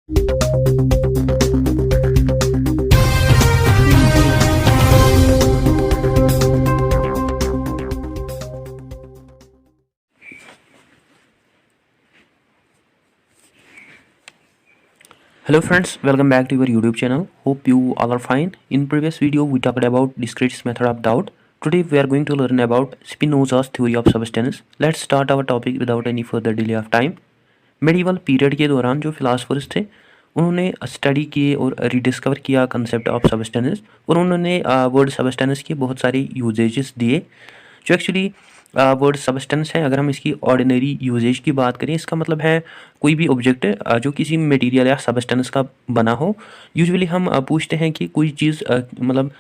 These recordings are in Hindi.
Hello friends, welcome back to your YouTube channel. Hope you all are fine. In previous video we talked about Descartes' method of doubt. Today we are going to learn about Spinoza's theory of substance. Let's start our topic without any further delay of time. Medieval period के दौरान जो फिलासफर्स थे उन्होंने स्टडी किए और रिडिस्कवर किया कंसेप्ट ऑफ सबस्टेंस और उन्होंने वर्ड सबस्टेंस के बहुत सारे यूजेजेस दिए जो एक्चुअली वर्ड सबस्टेंस है। अगर हम इसकी ऑर्डिनरी यूजेज की बात करें, इसका मतलब है कोई भी ऑब्जेक्ट जो किसी मटेरियल या सबस्टेंस का बना हो। यूजुअली हम पूछते हैं कि कोई चीज़ मतलब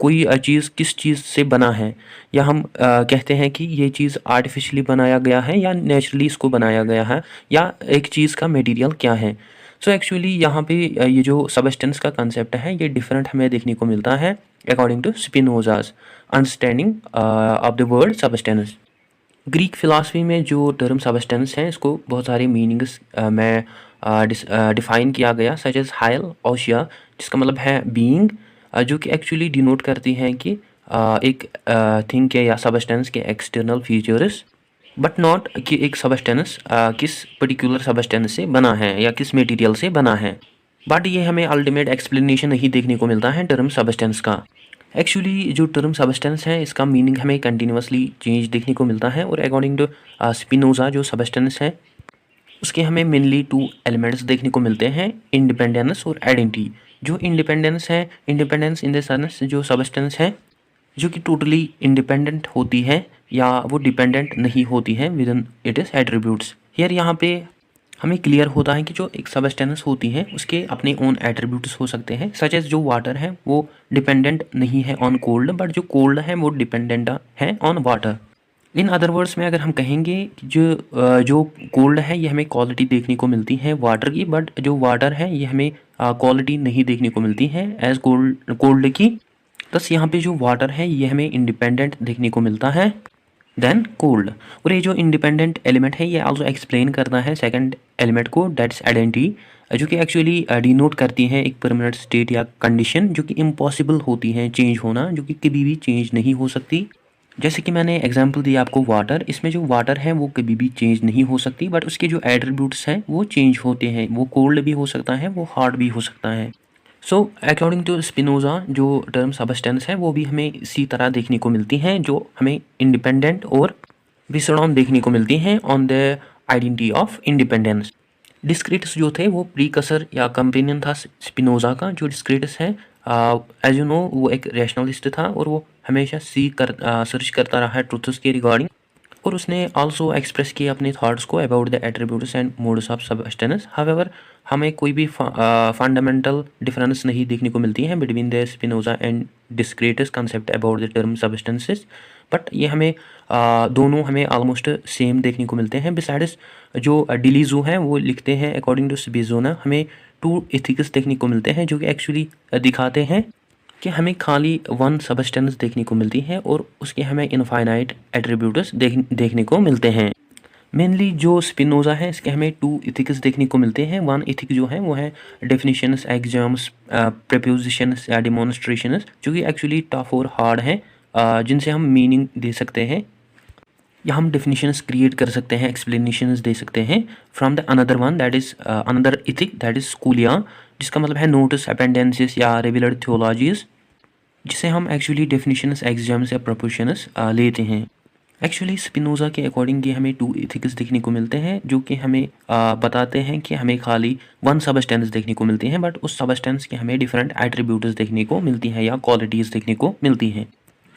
कोई चीज़ किस चीज़ से बना है, या हम कहते हैं कि ये चीज़ आर्टिफिशियली बनाया गया है या नेचुरली इसको बनाया गया है, या एक चीज़ का मटेरियल क्या है। सो एक्चुअली यहाँ पे ये जो सबस्टेंस का कंसेप्ट है ये डिफरेंट हमें देखने को मिलता है according to Spinoza's understanding of the word substance. Greek philosophy में जो टर्म सबस्टेंस है इसको बहुत सारे मीनिंग्स में डिफ़ाइन किया गया, सच एज हाइल ओशिया, जिसका मतलब है बीइंग, जो कि एक्चुअली डिनोट करती हैं कि एक थिंग के या सबस्टेंस के एक्सटर्नल फीचर्स, बट नॉट कि एक सबस्टेंस किस पर्टिकुलर सबस्टेंस से बना है या किस मटेरियल से बना है। बट ये हमें अल्टीमेट एक्सप्लेनेशन नहीं देखने को मिलता है टर्म सबस्टेंस का। एक्चुअली जो टर्म सबस्टेंस है इसका मीनिंग हमें कंटिन्यूसली चेंज देखने को मिलता है, और अकॉर्डिंग टू स्पिनोजा जो सबस्टेंस है उसके हमें मेनली 2 एलिमेंट्स देखने को मिलते हैं, इंडिपेंडेंस और आइडेंटिटी। जो इंडिपेंडेंस है, इंडिपेंडेंस इन द सेंस जो सबस्टेंस है जो कि टोटली इंडिपेंडेंट होती है या वो डिपेंडेंट नहीं होती है with in it is attributes. Here यहाँ पे हमें क्लियर होता है कि जो एक सबस्टेंस होती है उसके अपने ओन एट्रीब्यूट्स हो सकते हैं, सच एज जो वाटर है वो डिपेंडेंट नहीं है ऑन कोल्ड, बट जो कोल्ड है वो डिपेंडेंट है on water. In other words में अगर हम कहेंगे कि जो कोल्ड है ये हमें क्वालिटी देखने को मिलती है वाटर की, बट जो वाटर है ये हमें क्वालिटी नहीं देखने को मिलती है एज कोल्ड की। बस यहाँ पे जो वाटर है ये हमें इंडिपेंडेंट देखने को मिलता है देन कोल्ड। और ये जो इंडिपेंडेंट एलिमेंट है ये आल्सो एक्सप्लेन करता है सेकंड एलिमेंट को, दैट्स आइडेंटिटी, जो कि एक्चुअली डिनोट करती है एक परमानेंट स्टेट या कंडीशन जो कि इम्पॉसिबल होती है चेंज होना, जो कि कभी भी चेंज नहीं हो सकती। जैसे कि मैंने एग्जांपल दिया आपको वाटर, इसमें जो वाटर है वो कभी भी चेंज नहीं हो सकती, बट उसके जो एट्रीब्यूट्स हैं वो चेंज होते हैं। वो कोल्ड भी हो सकता है, वो हार्ड भी हो सकता है। सो अकॉर्डिंग टू स्पिनोजा जो टर्म सबस्टेंस है वो भी हमें इसी तरह देखने को मिलती हैं, जो हमें इंडिपेंडेंट और बेस्ड ऑन देखने को मिलती हैं on the identity of independence. Descartes जो थे वो प्रीकसर या कंपेनियन था स्पिनोजा का। जो डिस्क्रिटस है एज यू नो वो एक रैशनलिस्ट था और वो हमेशा सर्च करता रहा है ट्रुथ्स के रिगार्डिंग, और उसने आल्सो एक्सप्रेस किए अपने थॉट्स को about the attributes and modes of substance. However हमें कोई भी फंडामेंटल डिफरेंस नहीं देखने को मिलती है between the Spinoza and Descartes concept about the term substances, but ये हमें दोनों हमें ऑलमोस्ट सेम देखने को मिलते हैं। बिसाइड्स जो डिलीजो हैं वो लिखते हैं अकॉर्डिंग टू स्पिनोजा हमें 2 एथिक्स देखने को मिलते हैं जो कि एक्चुअली दिखाते हैं कि हमें खाली 1 सबस्टेंस देखने को मिलती है और उसके हमें इनफाइनाइट एट्रीब्यूट्स देखने को मिलते हैं। मेनली जो स्पिनोजा है इसके हमें 2 एथिक्स देखने को मिलते हैं। 1 एथिक जो है वो है डेफिनेशंस, एग्जाम्स, प्रपोजिशंस या डिमॉन्स्ट्रेशंस, जो कि एक्चुअली टफ और हार्ड हैं, जिनसे हम मीनिंग दे सकते हैं या हम डेफिनेशंस क्रिएट कर सकते हैं, एक्सप्लेनेशंस दे सकते हैं from the another one that is another ethic that is scholia, जिसका मतलब है नोटिस अपेंडेंसेस या रेगुलर थियोलॉजीज, जिसे हम एक्चुअली डेफिनेशंस, एग्जाम्स या प्रपोजिशंस लेते हैं। एक्चुअली स्पिनोजा के अकॉर्डिंग ये हमें 2 एथिक्स देखने को मिलते हैं जो कि हमें बताते हैं कि हमें खाली 1 सबस्टेंस देखने को मिलती हैं, बट उस सबस्टेंस के हमें डिफरेंट एट्रीब्यूट्स देखने को मिलती हैं या क्वालिटीज़ देखने को मिलती हैं।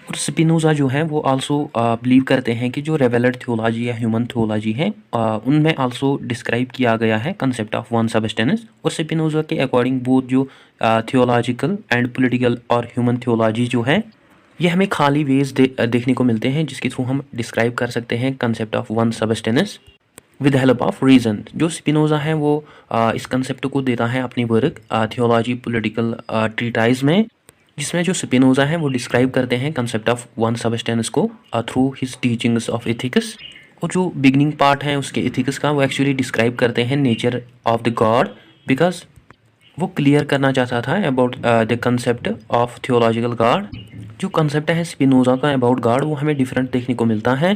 और स्पिनोजा जो है वो आल्सो बिलीव करते हैं कि जो रेवेलर थियोलॉजी या ह्यूमन थियोलॉजी है उनमें आल्सो डिस्क्राइब किया गया है कंसेप्ट ऑफ 1 सबस्टेंस। और स्पिनोजा के अकॉर्डिंग बोथ जो थियोलॉजिकल एंड पॉलिटिकल और ह्यूमन थियोलॉजी जो है ये हमें खाली वेज देखने को मिलते हैं जिसके थ्रू हम डिस्क्राइब कर सकते हैं concept of 1 substance with help of reason. जो स्पिनोजा है वो इस कंसेप्ट को देता है अपनी वर्क थियोलॉजी पॉलिटिकल ट्रीटाइज में, जिसमें जो स्पिनोजा है वो डिस्क्राइब करते हैं कंसेप्ट ऑफ 1 सबस्टेंस को through his teachings of ethics. और जो बिगनिंग पार्ट है उसके एथिक्स का वो एक्चुअली डिस्क्राइब करते हैं nature of the God, because वो क्लियर करना चाहता था about the concept of theological God. जो कंसेप्ट है स्पिनोजा का अबाउट गॉड वो हमें डिफरेंट देखने को मिलता है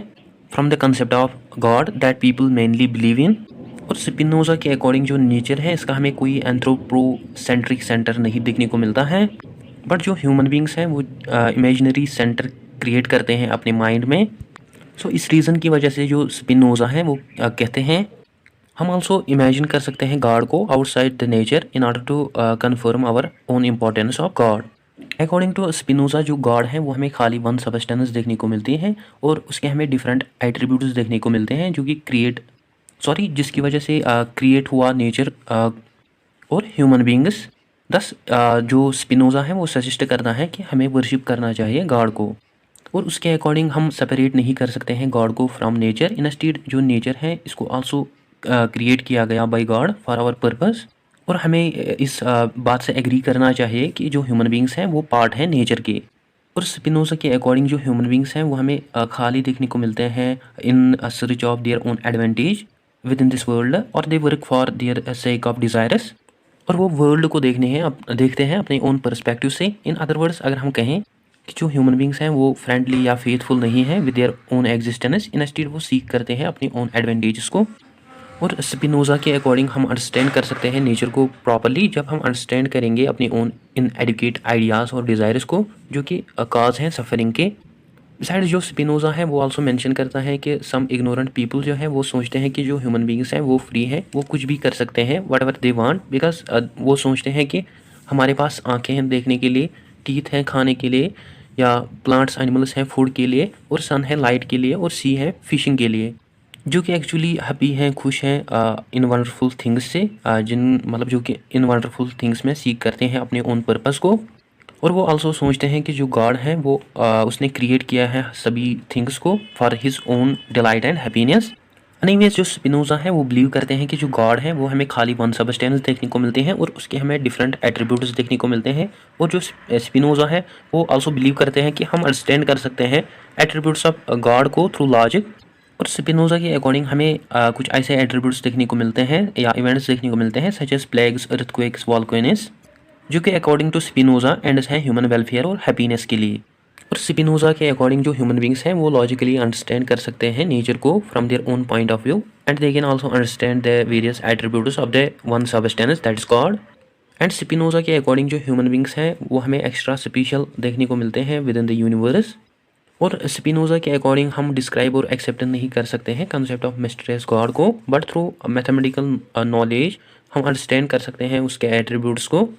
from the concept of God that people mainly believe in. और स्पिनोजा के अकॉर्डिंग जो नेचर है इसका हमें कोई एंथ्रोपोसेंट्रिक सेंटर नहीं देखने को मिलता है, बट जो ह्यूमन बींग्स हैं वो इमेजिनरी सेंटर क्रिएट करते हैं अपने माइंड में। सो इस रीज़न की वजह से जो स्पिनोजा है वो कहते हैं हम ऑल्सो इमेजिन कर सकते हैं गॉड को outside the nature in order to confirm our own importance of God. According to Spinoza जो गॉड है वो हमें खाली वन सबस्टेंस देखने को मिलती है और उसके हमें डिफरेंट एट्रीब्यूट्स देखने को मिलते हैं जो कि जिसकी वजह से क्रिएट हुआ नेचर और ह्यूमन बींग्स। दस जो स्पिनोजा है वो सजेस्ट करता है कि हमें वर्शिप करना चाहिए गॉड को, और उसके अकॉर्डिंग हम सेपरेट नहीं कर सकते हैं गॉड को फ्रॉम नेचर। इंस्टीड जो नेचर है इसको आल्सो क्रिएट किया गया by God for our purpose. और हमें इस बात से एग्री करना चाहिए कि जो ह्यूमन बींग्स हैं वो पार्ट है नेचर के। और स्पिनोजा के अकॉर्डिंग जो ह्यूमन बींग्स हैं वो हमें खाली देखने को मिलते हैं in search of their own advantage within this world, और they work for their sake of desires. और वो वर्ल्ड को देखते हैं अपने ओन पर्सपेक्टिव से। इन अदर वर्ड्स अगर हम कहें कि जो ह्यूमन बींग्स हैं वो फ्रेंडली या फेथफुल नहीं है with their own existence, instead वो सीख करते हैं अपनी ओन एडवांटेजेस को। और स्पिनोजा के अकॉर्डिंग हम अंडरस्टैंड कर सकते हैं नेचर को प्रॉपरली जब हम अंडरस्टैंड करेंगे अपनी ओन इन एडुकेट आइडियाज़ और डिज़ायर्स को जो कि काज हैं सफरिंग के। बिसाइड जो स्पिनोजा है वो आल्सो मेंशन करता है कि सम इग्नोरेंट पीपल जो है वो सोचते हैं कि जो ह्यूमन बींग्स हैं वो फ्री है, वो कुछ भी कर सकते हैं what ever they want, because वो सोचते हैं कि हमारे पास आँखें हैं देखने के लिए, टीथ हैं खाने के लिए, या प्लांट्स एनिमल्स हैं फूड के लिए, और सन है लाइट के लिए, और सी है फिशिंग के लिए, जो कि एक्चुअली हैप्पी हैं, खुश हैं इन वंडरफुल थिंग्स से, जो कि इन वंडरफुल थिंग्स में सीख करते हैं अपने ओन पर्पस को। और वो आल्सो सोचते हैं कि जो गॉड है वो उसने क्रिएट किया है सभी थिंग्स को for his own delight and happiness. Anyways जो स्पिनोजा है वो बिलीव करते हैं कि जो गॉड है वो हमें खाली वन सबस्टेंस देखने को मिलते हैं और उसके हमें डिफरेंट एट्रीब्यूट्स देखने को मिलते हैं। और जो स्पिनोजा है वो आल्सो बिलीव करते हैं कि हम अंडरस्टैंड कर सकते हैं एट्रीब्यूट्स ऑफ गॉड को थ्रू लॉजिक। और स्पिनोजा के अकॉर्डिंग हमें कुछ ऐसे एट्रीब्यूट्स देखने को मिलते हैं या इवेंट्स देखने को मिलते हैं such as plagues, earthquakes, volcanoes, जो कि अकॉर्डिंग टू स्पिनोजा एंड्स हैं ह्यूमन वेलफेयर और हैप्पीनेस के लिए। और स्पिनोजा के अकॉर्डिंग जो ह्यूमन बींग्स हैं वो लॉजिकली अंडरस्टैंड कर सकते हैं नेचर को from their own point of view, and they can also understand the various attributes of the one substance that is God. And Spinoza के अकॉर्डिंग जो ह्यूमन बींग्स हैं वो हमें एक्स्ट्रा स्पेशल देखने को मिलते हैं विद इन द यूनिवर्स। और स्पिनोजा के अकॉर्डिंग हम डिस्क्राइब और एक्सेप्ट नहीं कर सकते हैं कंसेप्ट ऑफ मिस्टीरियस गॉड को, बट थ्रू मैथमेटिकल नॉलेज हम अंडरस्टैंड कर सकते हैं उसके एट्रीब्यूट्स को।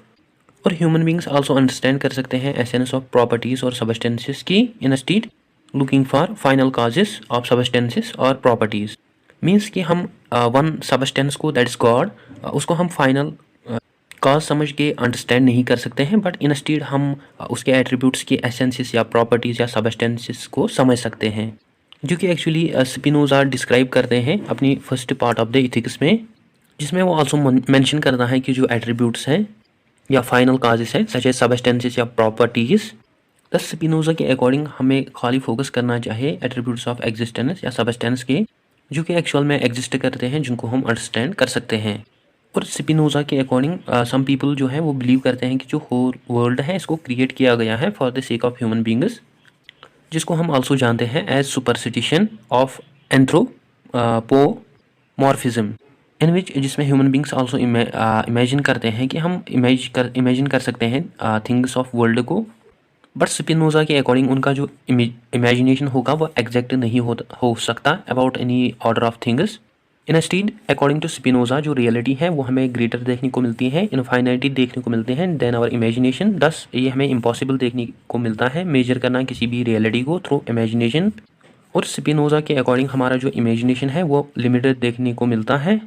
और ह्यूमन बींग्स आल्सो अंडरस्टैंड कर सकते हैं एसेंस ऑफ प्रॉपर्टीज़ और सबस्टेंसेस की, instead looking for final causes of substances और प्रॉपर्टीज़। मीन्स कि हम वन सबस्टेंस को दैट इज गॉड उसको हम फाइनल काज समझ के अंडरस्टैंड नहीं कर सकते हैं, बट इंस्टीड हम उसके एट्रीब्यूट्स की एसेंसेस या प्रॉपर्टीज़ या सबस्टेंसेस को समझ सकते हैं, जो कि एक्चुअली स्पिनोजा डिस्क्राइब करते हैं अपनी first part of the ethics में, जिसमें वो आल्सो मेंशन करता है कि जो एट्रीब्यूट्स हैं या फाइनल काजेस हैं सच एज सबस्टेंसेस या प्रॉपर्टीज़। दस स्पिनोजा के अकॉर्डिंग हमें खाली फोकस करना चाहिए एट्रीब्यूट्स ऑफ एग्जिस्टेंस या सबस्टेंस के, जो कि एक्चुअल में एग्जिस्ट करते हैं, जिनको हम अंडरस्टैंड कर सकते हैं। और स्पिनोजा के अकॉर्डिंग सम पीपल जो है वो बिलीव करते हैं कि जो होल वर्ल्ड है इसको क्रिएट किया गया है for the sake of human beings, जिसको हम आल्सो जानते हैं एज सुपरस्टिशन ऑफ एंथ्रोपोमॉर्फिज्म, इन विच जिसमें ह्यूमन बींग्स आल्सो इमेजिन करते हैं कि हम इमेजिन कर सकते हैं थिंग्स ऑफ वर्ल्ड को, बट स्पिनोजा के अकॉर्डिंग उनका जो इमेजिनेशन होगा वो एग्जैक्ट नहीं हो सकता about any order of things. Instead according to Spinoza जो रियलिटी है वो हमें ग्रेटर देखने को मिलती है, इनफाइनाइटी देखने को मिलते हैं देन आवर इमेजिनेशन। दस ये हमें इम्पॉसिबल देखने को मिलता है मेजर करना किसी भी रियलिटी को थ्रू इमेजिनेशन। और स्पिनोजा के अकॉर्डिंग हमारा जो इमेजिनेशन है वो लिमिटेड देखने को मिलता है,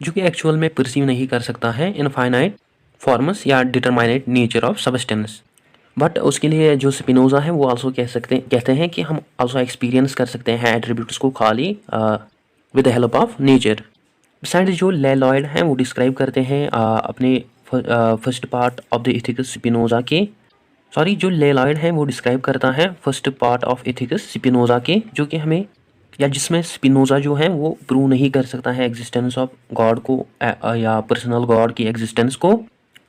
जो कि एक्चुअल में परसीव नहीं कर सकता है इनफाइनाइट फॉर्म्स या डिटरमाइनेट नेचर ऑफ सबस्टेंस। बट उसके लिए जो स्पिनोजा है वो आल्सो कहते हैं कि हम आल्सो एक्सपीरियंस कर सकते हैं एट्रीब्यूट्स को खाली with the help of nature. Beside जो लेलॉयड हैं वो डिस्क्राइब करते हैं अपने first part of the ethics Spinoza के, जो लेलॉयड है वो डिस्क्राइब करता है first part of ethics Spinoza के, जो कि हमें या जिसमें स्पिनोजा जो है वो प्रूव नहीं कर सकता है एग्जिस्टेंस ऑफ गॉड को या पर्सनल गॉड की एग्जिस्टेंस को,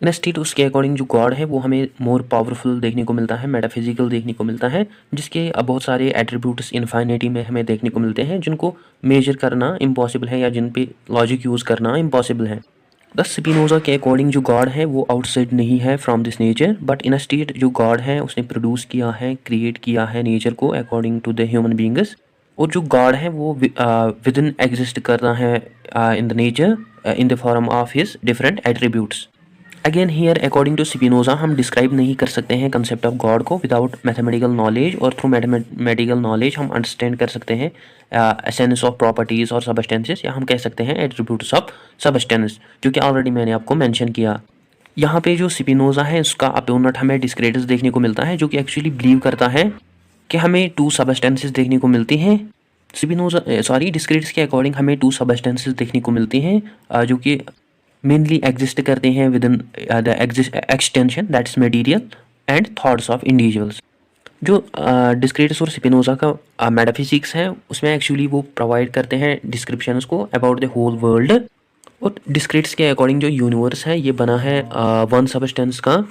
इंस्टीड उसके अकॉर्डिंग जो गॉड है वो हमें मोर पावरफुल देखने को मिलता है, मेटाफिजिकल देखने को मिलता है, जिसके बहुत सारे एट्रीब्यूट्स इन्फाइनिटी में हमें देखने को मिलते हैं जिनको मेजर करना इम्पॉसिबल है या जिन पे लॉजिक यूज़ करना इम्पॉसिबल है। द स्पिनोजा के अकॉर्डिंग जो गॉड है वो आउटसाइड नहीं है from this nature, but instead जो गॉड है उसने प्रोड्यूस किया है, क्रिएट किया है नेचर को according to the human beings. और जो गॉड है वो विद इन एग्जिस्ट कर रहा है in the nature in the form of his different attributes. Again here according to Spinoza हम डिस्क्राइब नहीं कर सकते हैं कंसेप्ट ऑफ गॉड को विदाउट मैथमेटिकल नॉलेज, और थ्रू मैथमेटिकल नॉलेज हम अंडरस्टैंड कर सकते हैं एसेंस ऑफ प्रॉपर्टीज़ और सबस्टेंसेस, या हम कह सकते हैं एट्रीब्यूट्स ऑफ सबस्टेंस, जो कि ऑलरेडी मैंने आपको मेंशन किया। यहाँ पे जो स्पिनोजा है उसका अपोनेंट हमें डिस्क्रेटस देखने को मिलता है, जो कि एक्चुअली बिलीव करता है कि हमें टू सबस्टेंसेस देखने को मिलती हैं। डिस्क्रेटस के अकॉर्डिंग हमें टू सबस्टेंसेस देखने को मिलती हैं जो कि मेनली एग्जिस्ट करते हैं with in the extension that is material and thoughts of individuals. जो डिस्क्रेटस और स्पिनोजा का मेटाफिजिक्स है उसमें एक्चुअली वो प्रोवाइड करते हैं डिस्क्रिप्शंस को अबाउट द होल वर्ल्ड। और डिस्क्रेटस के अकॉर्डिंग जो यूनिवर्स है ये बना है वन सबस्टेंस का,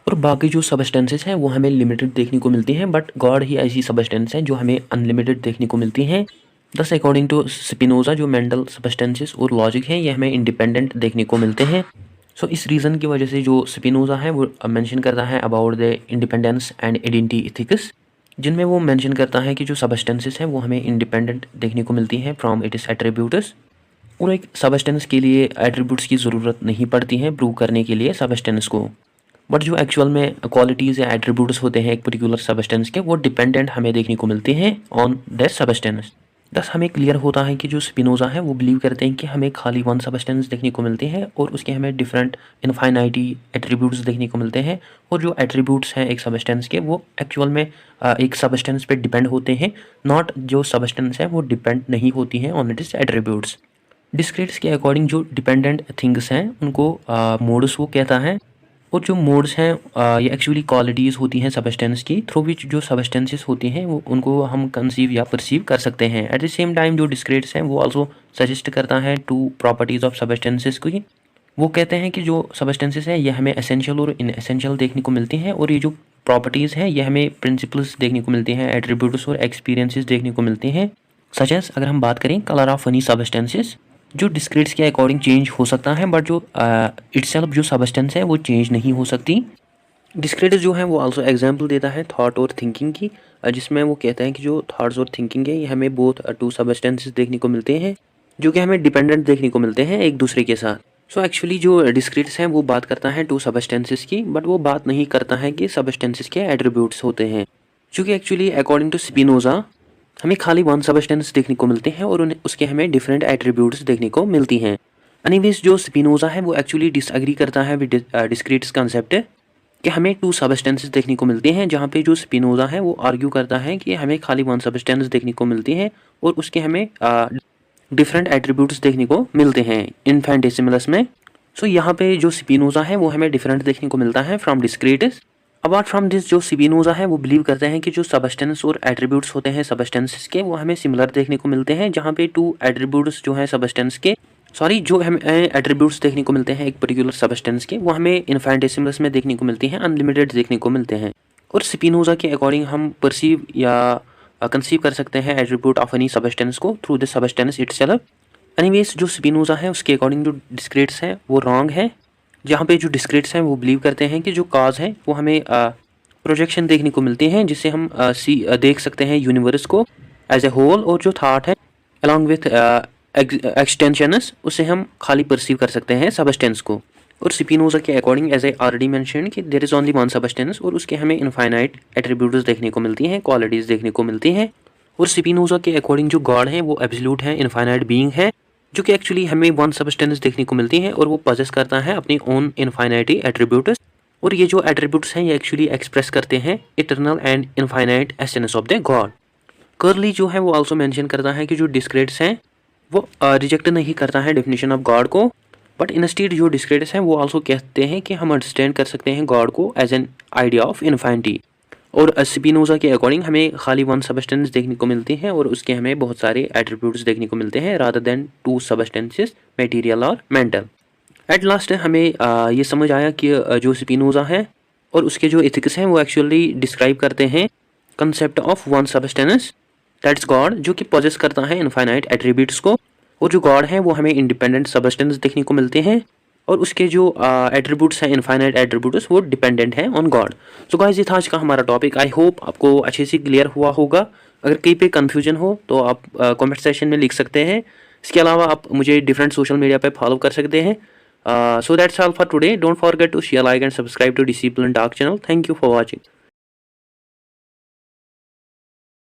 और बाकी जो सबस्टेंसेस हैं वो हमें लिमिटेड देखने को मिलती हैं, बट गॉड ही ऐसी सबस्टेंस है जो हमें अनलिमिटेड देखने को मिलती हैं। दस अकॉर्डिंग टू स्पिनोजा जो मेंटल सबस्टेंसेस और लॉजिक हैं ये हमें इंडिपेंडेंट देखने को मिलते हैं। सो इस रीज़न की वजह से जो स्पिनोजा है वो मेंशन करता है about the independence and identity ethics, जिनमें वो मेंशन करता है कि जो सबस्टेंसेस हैं वो हमें इंडिपेंडेंट देखने को मिलती हैं फ्रॉम इट इस एट्रीब्यूट्स, और एक सबस्टेंस के लिए एट्रीब्यूट्स की ज़रूरत नहीं पड़ती है प्रूव करने के लिए सबस्टेंस को, बट जो एक्चुअल में क्वालिटीज़ या एट्रीब्यूट्स होते हैं एक पर्टिकुलर सबस्टेंस के वो डिपेंडेंट हमें देखने को मिलते हैं ऑन दैट सबस्टेंस। दस हमें क्लियर होता है कि जो स्पिनोजा है वो बिलीव करते हैं कि हमें खाली वन सबस्टेंस देखने को मिलते हैं और उसके हमें डिफरेंट इनफाइनाइटी एट्रीब्यूट्स देखने को मिलते हैं, और जो एट्रीब्यूट्स हैं एक सबस्टेंस के वो एक्चुअल में एक सबस्टेंस पे डिपेंड होते हैं, नॉट जो सबस्टेंस है वो डिपेंड नहीं होती हैं ऑन इट इज एट्रीब्यूट्स। डिस्क्रीट्स के अकॉर्डिंग जो डिपेंडेंट थिंग्स हैं उनको मोड्स वो कहता है, और जो मोड्स हैं ये एक्चुअली क्वालिटीज़ होती हैं सबस्टेंस की थ्रू विच जो सबस्टेंसेस होती हैं वो उनको हम कंसीव या परसीव कर सकते हैं। एट द सेम टाइम जो डिस्क्रेट्स हैं वो आल्सो सजेस्ट करता है टू प्रॉपर्टीज़ ऑफ सबस्टेंसेस की। वो कहते हैं कि जो सबस्टेंसेस हैं ये हमें एसेंशियल और इनएसेंशियल देखने को मिलती हैं, और ये जो प्रॉपर्टीज़ हैं ये हमें प्रिंसिपल्स देखने को मिलती हैं, एट्रीब्यूट्स और एक्सपीरियंसेस देखने को मिलते हैं। सच एज अगर हम बात करें कलर ऑफ एनी सबस्टेंसेस जो डिस्क्रीट्स के अकॉर्डिंग चेंज हो सकता है, बट जो इटसेल्फ जो सबस्टेंस है वो चेंज नहीं हो सकती। डिस्क्रीट्स जो है वो आल्सो एग्जांपल देता है थॉट और थिंकिंग की, जिसमें वो कहता है कि जो थॉट्स और थिंकिंग है ये हमें बोथ टू सबस्टेंसेस देखने को मिलते हैं जो कि हमें डिपेंडेंट देखने को मिलते हैं एक दूसरे के साथ। सो एक्चुअली जो डिस्क्रीट्स हैं वो बात करता है टू सबस्टेंसेस की, बट वो बात नहीं करता है कि सबस्टेंसेस के एट्रीब्यूट्स होते हैं, क्योंकि एक्चुअली अकॉर्डिंग टू स्पिनोजा हमें खाली वन सबस्टेंस देखने को मिलते हैं और उसके हमें डिफरेंट एट्रीब्यूट्स देखने को मिलती हैं। एनीवेज जो स्पिनोजा है वो एक्चुअली डिसएग्री करता है विद डिस्क्रीट्स कंसेप्ट कि हमें टू सबस्टेंसेस देखने को मिलते हैं, जहाँ पे जो स्पिनोजा है वो आर्ग्यू करता है कि हमें खाली वन सबस्टेंस देखने को मिलती है और उसके हमें डिफरेंट एट्रीब्यूट्स देखने को मिलते हैं इनफिनिटेसिमल्स में। सो यहाँ पे जो स्पिनोजा है वो हमें डिफरेंट देखने को मिलता है फ्रॉम डिस्क्रीट्स। अपार्ट फ्रॉम दिस जो स्पिनोजा है वो बिलीव करते हैं कि जो सबस्टेंस और एट्रीब्यूट्स होते हैं सबस्टेंसेस के वो हमें सिमिलर देखने को मिलते हैं, जहाँ पे टू एट्रीब्यूट्स जो हैं सबस्टेंस के जो हमें एट्रीब्यूट्स देखने को मिलते हैं एक पर्टिकुलर सबस्टेंस के वो हमें इनफिनिटेसिमल्स में देखने को मिलती हैं, अनलिमिटेड देखने को मिलते हैं। और स्पिनोजा के अकॉर्डिंग हम परसीव या कंसीव कर सकते हैं एट्रीब्यूट ऑफ एनी सबस्टेंस को through the substance itself. Anyways जो स्पिनोजा है उसके अकॉर्डिंग जो डिस्क्रीट्स हैं वो रॉन्ग है, जहाँ पे जो डिस्क्रीट्स हैं वो बिलीव करते हैं कि जो काज है वो हमें प्रोजेक्शन देखने को मिलती हैं, जिससे हम देख सकते हैं यूनिवर्स को एज ए होल, और जो थॉट है अलॉन्ग विथ एक्सटेंशनस उससे हम खाली परसीव कर सकते हैं सबस्टेंस को। और स्पिनोजा के according as a already mention कि there is only one substance और उसके हमें इनफाइनाइट एट्रीब्यूट्स देखने को मिलती हैं, क्वालिटीज़ देखने को मिलती हैं। और स्पिनोजा के अकॉर्डिंग जो गॉड है वो एब्सोल्यूट है, इनफाइनाइट बीइंग है, जो कि एक्चुअली हमें वन सबस्टेंस देखने को मिलती हैं और वो पजेस करता है अपनी ओन इनफाइनाइटी एट्रीब्यूट्स। और ये जो एट्रीब्यूट्स हैं ये एक्चुअली एक्सप्रेस करते हैं eternal and infinite essence of the God. Curly जो है वो आल्सो मेंशन करता है कि जो डिस्क्रीट्स हैं वो रिजेक्ट नहीं करता है डेफिनेशन ऑफ गॉड को, बट इंस्टीड जो डिस्क्रीट्स हैं वो आल्सो कहते हैं कि हम अंडरस्टैंड कर सकते हैं गॉड को एज एन आइडिया ऑफ इनफाइनिटी। और स्पिनोजा के अकॉर्डिंग हमें खाली वन सबस्टेंस देखने को मिलती है और उसके हमें बहुत सारे एट्रीब्यूट्स देखने को मिलते हैं rather than to substances material और मेंटल। एट लास्ट हमें ये समझ आया कि जो स्पिनोजा है और उसके जो एथिक्स हैं वो एक्चुअली डिस्क्राइब करते हैं concept of one substance that's God, जो कि पॉजेस करता है इनफाइनाइट एट्रीब्यूट्स को, और जो गॉड है वो हमें इंडिपेंडेंट सबस्टेंस देखने को मिलते हैं और उसके जो एट्रीब्यूट्स हैं इनफाइनाइट एट्रीब्यूट्स वो डिपेंडेंट हैं ऑन गॉड। सो गाइस ये था आज का हमारा टॉपिक। आई होप आपको अच्छे से क्लियर हुआ होगा। अगर कहीं पे कन्फ्यूजन हो तो आप कमेंट सेक्शन में लिख सकते हैं। इसके अलावा आप मुझे डिफरेंट सोशल मीडिया पे फॉलो कर सकते हैं। So that's all for today. Don't forget to share, like and subscribe to Discipline Talk channel. Thank you for watching.